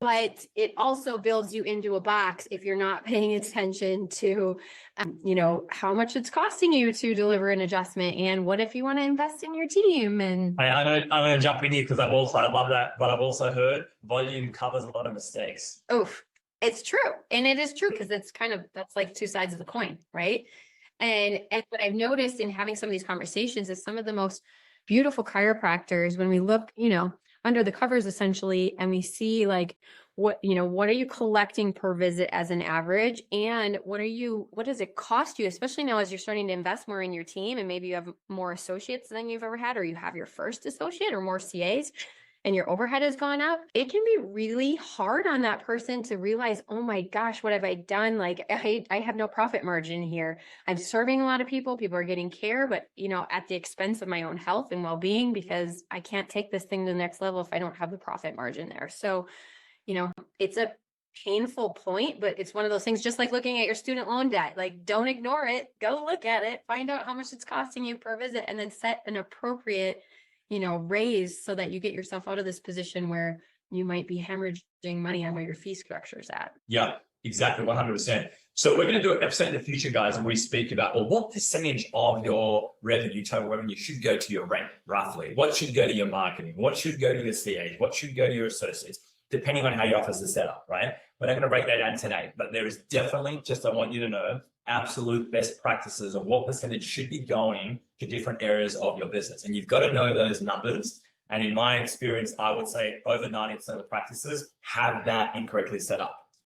but it also builds you into a box if you're not paying attention to, how much it's costing you to deliver an adjustment. And what if you want to invest in your team? And I'm going to jump in here because I love that, but I've also heard volume covers a lot of mistakes. oof, it's true. And it is true because that's like two sides of the coin, right? And what I've noticed in having some of these conversations is some of the most beautiful chiropractors, when we look, under the covers essentially, and we see like what are you collecting per visit as an average, and what does it cost you, especially now as you're starting to invest more in your team and maybe you have more associates than you've ever had, or you have your first associate or more CAs and your overhead has gone up. It can be really hard on that person to realize, oh my gosh, what have I done? Like I have no profit margin here. I'm serving a lot of people are getting care, but at the expense of my own health and well-being, because I can't take this thing to the next level if I don't have the profit margin there. So, it's a painful point, but it's one of those things, just like looking at your student loan debt. Like, don't ignore it, go look at it, find out how much it's costing you per visit, and then set an appropriate raise so that you get yourself out of this position where you might be hemorrhaging money on where your fee structure is at. Yeah, exactly. 100%. So we're going to do an episode in the future, guys, and we speak about, well, what percentage of your revenue, total revenue, should go to your rent, roughly? What should go to your marketing? What should go to your CAs? What should go to your associates? Depending on how your office is set up, right? We're not going to break that down today, but there is definitely, just I want you to know, absolute best practices of what percentage should be going to different areas of your business. And you've got to know those numbers. And in my experience, I would say over 90% of the practices have that incorrectly set up.